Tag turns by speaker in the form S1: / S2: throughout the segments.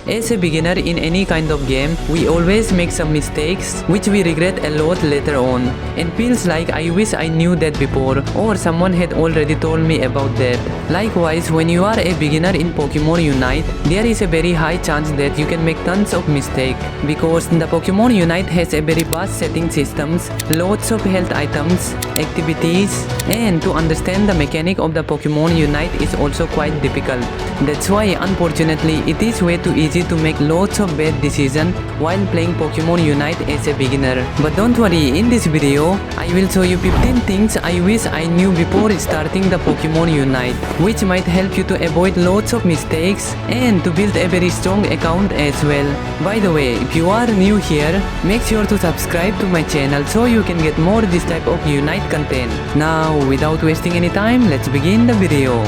S1: As a beginner in any kind of game, we always make some mistakes which we regret a lot later on, and feels like I wish I knew that before or someone had already told me about that. Likewise, when you are a beginner in Pokemon Unite, there is a very high chance that you can make tons of mistakes because the Pokemon Unite has a very vast setting systems, lots of health items, activities, and to understand the mechanic of the Pokemon Unite is also quite difficult. That's why unfortunately it is way too easy to make lots of bad decisions while playing Pokemon Unite as a beginner. But don't worry, in this video I will show you 15 things I wish I knew before starting the Pokemon Unite, which might help you to avoid lots of mistakes and to build a very strong account as well. By the way, if you are new here, make sure to subscribe to my channel so you can get more this type of Unite content. Now, without wasting any time, let's begin the video.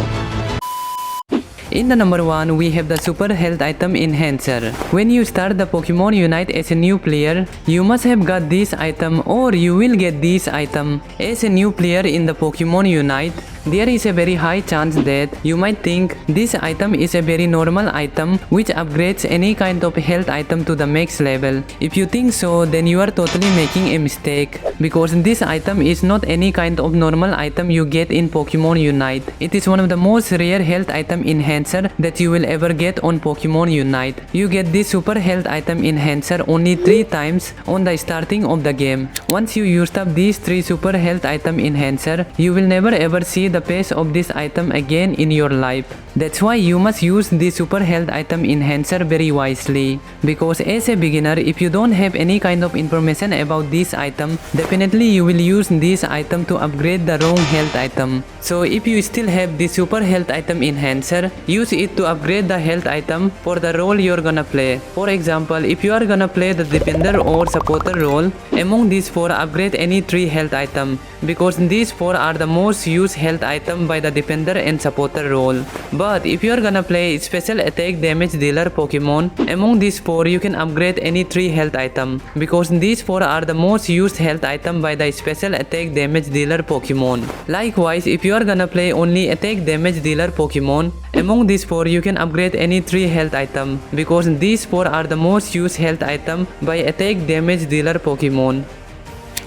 S1: In the number 1, we have the Super Health Item Enhancer. When you start the Pokemon Unite as a new player, you must have got this item or you will get this item. As a new player in the Pokemon Unite, there is a very high chance that you might think this item is a very normal item which upgrades any kind of health item to the max level. If you think so, then you are totally making a mistake because this item is not any kind of normal item you get in Pokemon Unite. It is one of the most rare health item enhancer that you will ever get on Pokemon Unite. You get this Super Health Item Enhancer only 3 times on the starting of the game. Once you used up these 3 Super Health Item Enhancer, you will never ever see the face of this item again in your life. That's why you must use this Super Health Item Enhancer very wisely, because as a beginner, if you don't have any kind of information about this item, definitely you will use this item to upgrade the wrong health item. So if you still have this Super Health Item Enhancer, use it to upgrade the health item for the role you're gonna play. For example, if you are gonna play the defender or supporter role, among these 4 upgrade any 3 health item, because these 4 are the most used health item by the defender and supporter role. But if you are gonna play special attack damage dealer Pokemon, among these 4 you can upgrade any 3 health item, because these 4 are the most used health item by the special attack damage dealer Pokemon. Likewise, if you are gonna play only attack damage dealer Pokemon, among these 4 you can upgrade any 3 health item, because these 4 are the most used health item by attack damage dealer Pokemon.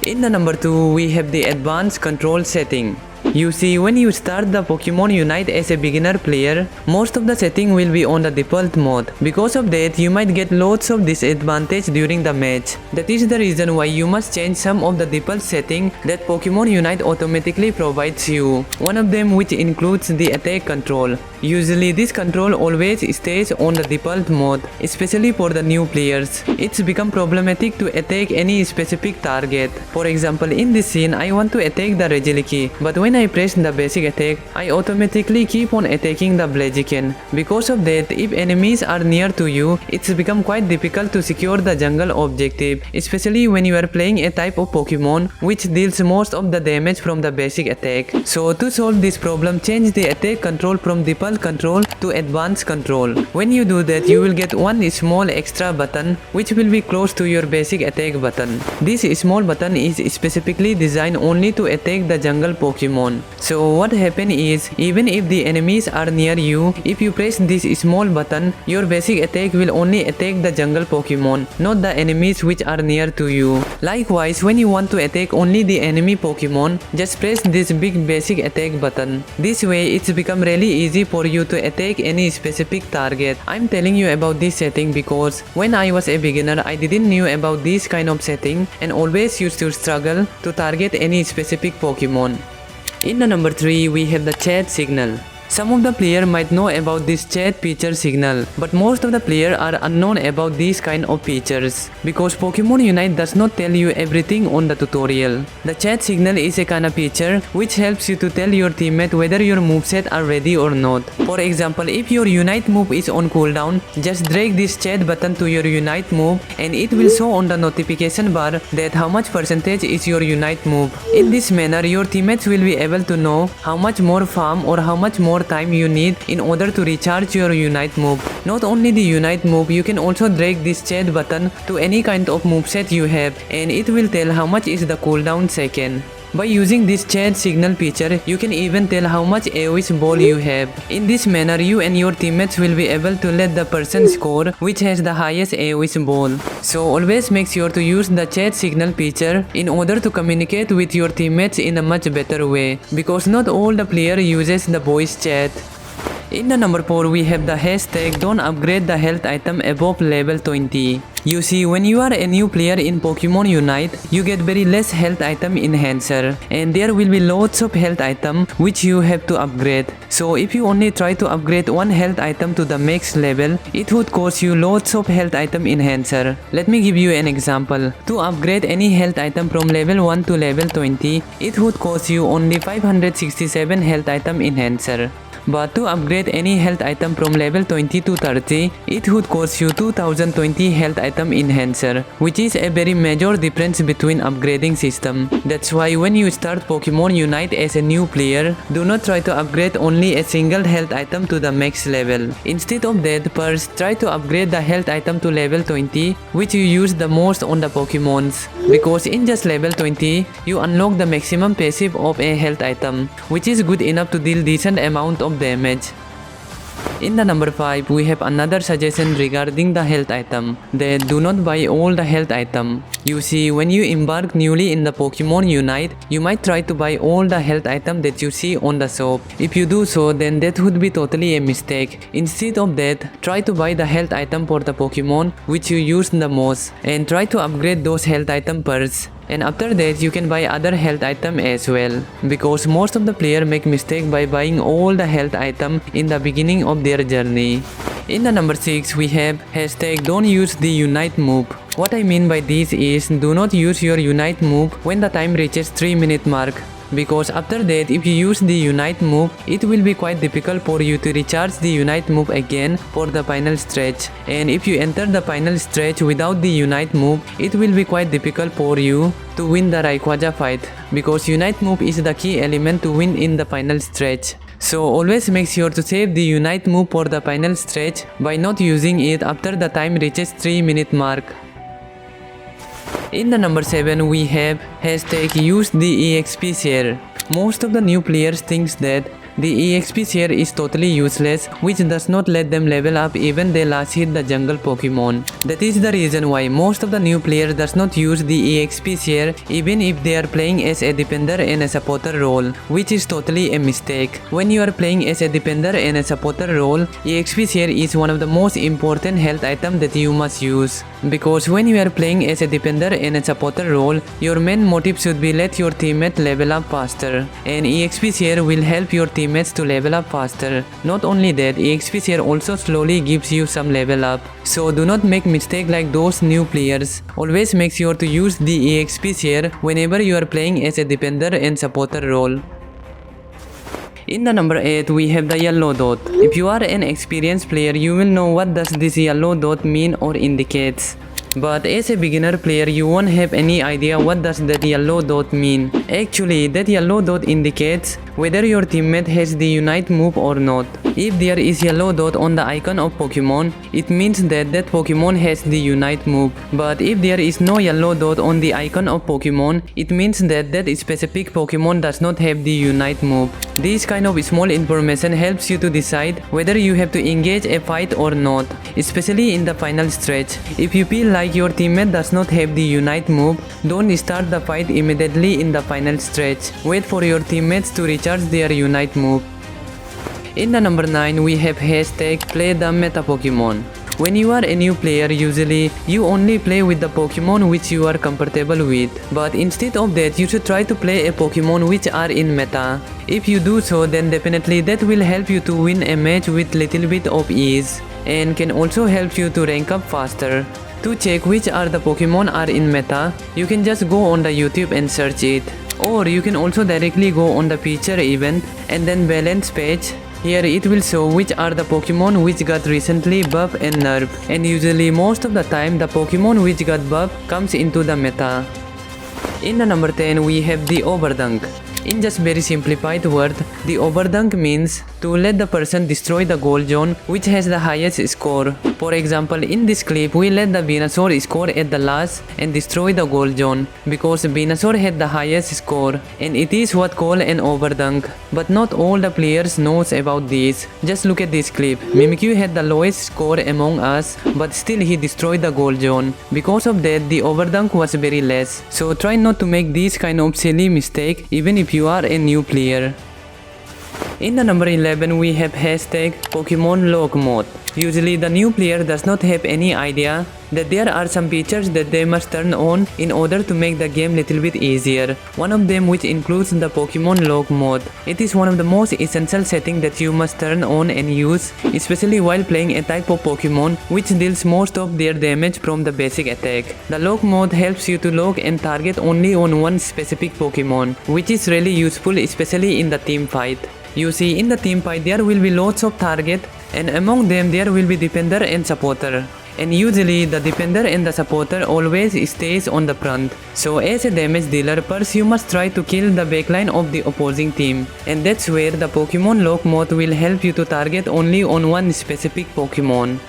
S1: In the number 2, we have the advanced control setting. You see, when you start the Pokemon Unite as a beginner player, most of the setting will be on the default mode. Because of that, you might get lots of disadvantage during the match. That is the reason why you must change some of the default setting that Pokemon Unite automatically provides you. One of them which includes the attack control. Usually this control always stays on the default mode, especially for the new players. It's become problematic to attack any specific target. For example, in this scene, I want to attack the Regieleki, but when I press the basic attack, I automatically keep on attacking the Blaziken. Because of that, if enemies are near to you, it's become quite difficult to secure the jungle objective, especially when you are playing a type of Pokemon which deals most of the damage from the basic attack. So to solve this problem, change the attack control from default control to advanced control. When you do that, you will get one small extra button which will be close to your basic attack button. This small button is specifically designed only to attack the jungle Pokemon. So what happens is, even if the enemies are near you, if you press this small button, your basic attack will only attack the jungle Pokemon, not the enemies which are near to you. Likewise, when you want to attack only the enemy Pokemon, just press this big basic attack button. This way it's become really easy for you to attack any specific target. I'm telling you about this setting because when I was a beginner, I didn't knew about this kind of setting and always used to struggle to target any specific Pokemon. In the number 3, we have the chat signal. Some of the players might know about this chat feature signal, but most of the players are unknown about these kind of features because Pokemon Unite does not tell you everything on the tutorial. The chat signal is a kind of feature which helps you to tell your teammate whether your moveset are ready or not. For example, if your Unite move is on cooldown, just drag this chat button to your Unite move and it will show on the notification bar that how much percentage is your Unite move. In this manner, your teammates will be able to know how much more farm or how much more time you need in order to recharge your Unite move. Not only the Unite move, you can also drag this chat button to any kind of moveset you have and it will tell how much is the cooldown second. By using this chat signal feature, you can even tell how much AoE ball you have. In this manner, you and your teammates will be able to let the person score which has the highest AoE ball. So always make sure to use the chat signal feature in order to communicate with your teammates in a much better way, because not all the player uses the voice chat. In the number 4, we have the hashtag don't upgrade the health item above level 20. You see, when you are a new player in Pokemon Unite, you get very less health item enhancer, and there will be lots of health item which you have to upgrade. So if you only try to upgrade one health item to the max level, it would cost you lots of health item enhancer. Let me give you an example. To upgrade any health item from level 1 to level 20, it would cost you only 567 health item enhancer. But to upgrade any health item from level 20 to 30, it would cost you 2020 health item enhancer, which is a very major difference between upgrading system. That's why when you start Pokemon Unite as a new player, do not try to upgrade only a single health item to the max level. Instead of that, first try to upgrade the health item to level 20, which you use the most on the Pokemons. Because in just level 20, you unlock the maximum passive of a health item, which is good enough to deal decent amount of damage. In the number 5, we have another suggestion regarding the health item, that do not buy all the health item. You see, when you embark newly in the Pokemon Unite, you might try to buy all the health item that you see on the shop. If you do so, then that would be totally a mistake. Instead of that, try to buy the health item for the Pokemon which you use the most, and try to upgrade those health item first. And after that, you can buy other health item as well, because most of the player make mistake by buying all the health item in the beginning of their journey. In the number 6, we have hashtag don't use the Unite move. What I mean by this is, do not use your Unite move when the time reaches 3-minute mark. Because after that, if you use the Unite move, it will be quite difficult for you to recharge the Unite move again for the final stretch. And if you enter the final stretch without the Unite move, it will be quite difficult for you to win the Rayquaza fight, because Unite move is the key element to win in the final stretch. So always make sure to save the Unite move for the final stretch by not using it after the time reaches 3-minute mark. In the number 7, we have hashtag use the Exp Share. Most of the new players thinks that the Exp Share is totally useless, which does not let them level up even they last hit the jungle Pokemon. That is the reason why most of the new players does not use the Exp Share even if they are playing as a defender and a supporter role, which is totally a mistake. When you are playing as a defender and a supporter role, Exp Share is one of the most important health item that you must use. Because when you are playing as a defender and a supporter role, your main motive should be let your teammate level up faster, and Exp Share will help your teammates to level up faster. Not only that, Exp Share also slowly gives you some level up. So do not make mistake like those new players. Always make sure to use the Exp Share whenever you are playing as a defender and supporter role. In the number 8, we have the yellow dot. If you are an experienced player, you will know what does this yellow dot mean or indicates. But as a beginner player, you won't have any idea what does that yellow dot mean. Actually, that yellow dot indicates whether your teammate has the Unite move or not. If there is yellow dot on the icon of Pokemon, it means that that Pokemon has the Unite move. But if there is no yellow dot on the icon of Pokemon, it means that that specific Pokemon does not have the Unite move. This kind of small information helps you to decide whether you have to engage a fight or not, especially in the final stretch. If you feel like your teammate does not have the Unite move, don't start the fight immediately in the final stretch. Wait for your teammates to recharge their Unite move. In the number 9, we have hashtag play the meta Pokemon. When you are a new player, usually you only play with the Pokemon which you are comfortable with. But instead of that, you should try to play a Pokemon which are in meta. If you do so, then definitely that will help you to win a match with little bit of ease, and can also help you to rank up faster. To check which are the Pokemon are in meta, you can just go on the YouTube and search it. Or you can also directly go on the feature event and then balance page. Here it will show which are the Pokemon which got recently buff and nerf, and usually most of the time the Pokemon which got buff comes into the meta. In the number 10, we have the Overdunk. In just very simplified word, the overdunk means to let the person destroy the goal zone which has the highest score. For example, in this clip we let the Venusaur score at the last and destroy the goal zone because Venusaur had the highest score, and it is what called an overdunk. But not all the players knows about this. Just look at this clip. Mimikyu had the lowest score among us, but still he destroyed the goal zone. Because of that, the overdunk was very less. So try not to make this kind of silly mistake even if you are a new player. In the number 11 we have hashtag Pokemon Lock Mode. Usually the new player does not have any idea that there are some features that they must turn on in order to make the game little bit easier. One of them which includes the Pokemon Lock Mode. It is one of the most essential settings that you must turn on and use, especially while playing a type of Pokemon which deals most of their damage from the basic attack. The Lock Mode helps you to lock and target only on one specific Pokemon, which is really useful especially in the team fight. You see, in the team fight there will be lots of target, and among them there will be defender and supporter. And usually the defender and the supporter always stays on the front. So as a damage dealer, first you must try to kill the backline of the opposing team. And that's where the Pokemon Lock Mode will help you to target only on one specific Pokemon.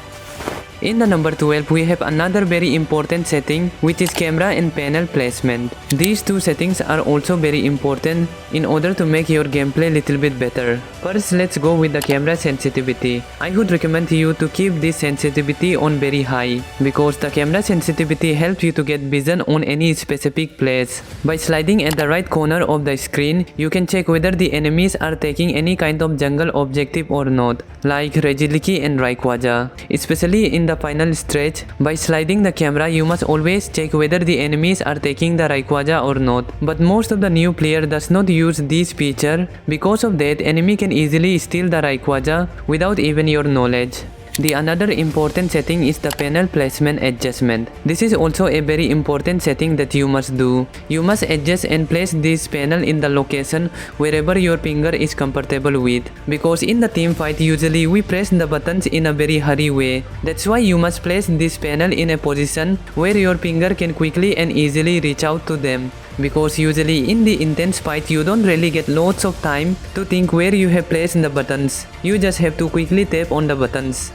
S1: In the number 12 we have another very important setting, which is camera and panel placement. These two settings are also very important in order to make your gameplay little bit better. First, let's go with the camera sensitivity. I would recommend you to keep this sensitivity on very high, because the camera sensitivity helps you to get vision on any specific place. By sliding at the right corner of the screen, you can check whether the enemies are taking any kind of jungle objective or not, like Regieleki and Rayquaza. Especially in the final stretch, by sliding the camera you must always check whether the enemies are taking the Rayquaza or not. But most of the new player does not use this feature. Because of that, enemy can easily steal the Rayquaza without even your knowledge. The another important setting is the panel placement adjustment. This is also a very important setting that you must do. You must adjust and place this panel in the location wherever your finger is comfortable with. Because in the team fight usually we press the buttons in a very hurry way. That's why you must place this panel in a position where your finger can quickly and easily reach out to them. Because usually in the intense fight you don't really get lots of time to think where you have placed the buttons. You just have to quickly tap on the buttons.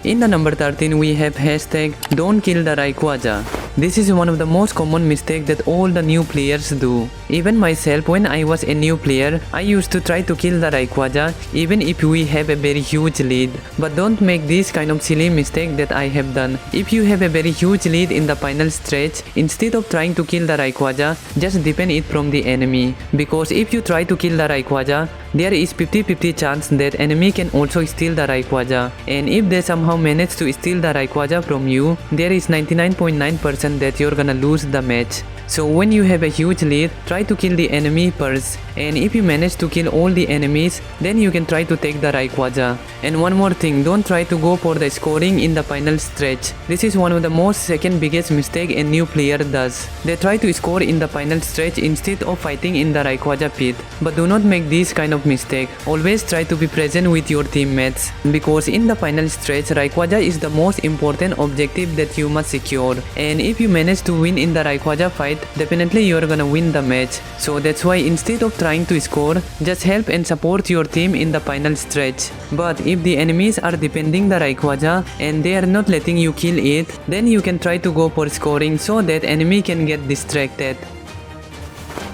S1: In the number 13 we have hashtag Don't Kill the Rayquaza. This is one of the most common mistakes that all the new players do. Even myself, when I was a new player, I used to try to kill the Rayquaza even if we have a very huge lead. But don't make this kind of silly mistake that I have done. If you have a very huge lead in the final stretch, instead of trying to kill the Rayquaza, just defend it from the enemy. Because if you try to kill the Rayquaza, there is 50-50 chance that enemy can also steal the Rayquaza. And if they somehow manage to steal the Rayquaza from you, there is 99.9% that you're gonna lose the match. So when you have a huge lead, try to kill the enemy first, and if you manage to kill all the enemies, then you can try to take the Rayquaza. And one more thing, don't try to go for the scoring in the final stretch. This is one of the most second biggest mistake a new player does. They try to score in the final stretch instead of fighting in the Rayquaza pit. But do not make this kind of mistake. Always try to be present with your teammates, because in the final stretch, Rayquaza is the most important objective that you must secure. And if you manage to win in the Rayquaza fight, definitely you're gonna win the match. So that's why instead of trying to score, just help and support your team in the final stretch. But if the enemies are defending the Rayquaza and they are not letting you kill it, then you can try to go for scoring so that enemy can get distracted.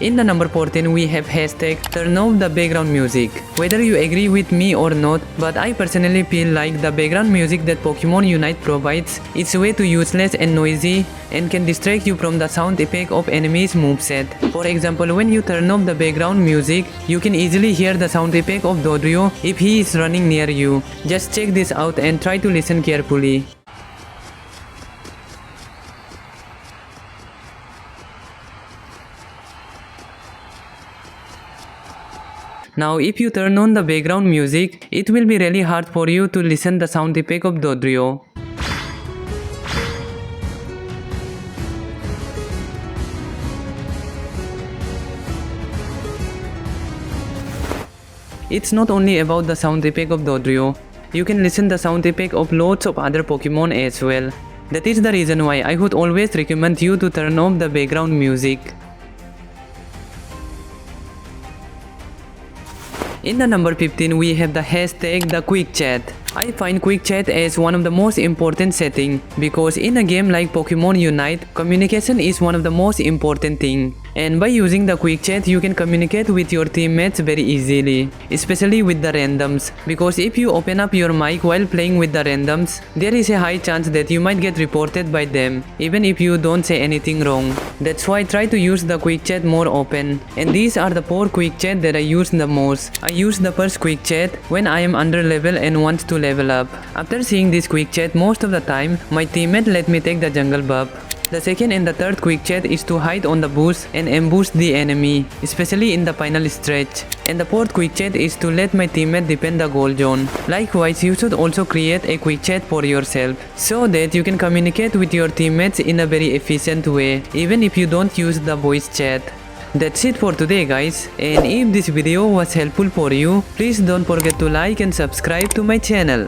S1: In the number 14 we have hashtag Turn off the background music. Whether you agree with me or not, but I personally feel like the background music that Pokemon Unite provides is way too useless and noisy and can distract you from the sound effect of enemies' moveset. For example, when you turn off the background music, you can easily hear the sound effect of Dodrio if he is running near you. Just check this out and try to listen carefully. Now if you turn on the background music, it will be really hard for you to listen the sound effect of Dodrio. It's not only about the sound effect of Dodrio. You can listen the sound effect of lots of other Pokemon as well. That is the reason why I would always recommend you to turn off the background music. In the number 15 we have the hashtag the quick chat. I find quick chat as one of the most important setting because in a game like Pokemon Unite, communication is one of the most important thing. And by using the quick chat you can communicate with your teammates very easily, especially with the randoms, because if you open up your mic while playing with the randoms, there is a high chance that you might get reported by them even if you don't say anything wrong. That's why I try to use the quick chat more often, and these are the 4 quick chat that I use the most. I use the first quick chat when I am under level and want to level up. After seeing this quick chat, most of the time my teammate let me take the jungle buff. The second and the third quick chat is to hide on the bush and ambush the enemy, especially in the final stretch. And the fourth quick chat is to let my teammate defend the goal zone. Likewise, you should also create a quick chat for yourself so that you can communicate with your teammates in a very efficient way, even if you don't use the voice chat. That's it for today guys, and if this video was helpful for you, please don't forget to like and subscribe to my channel.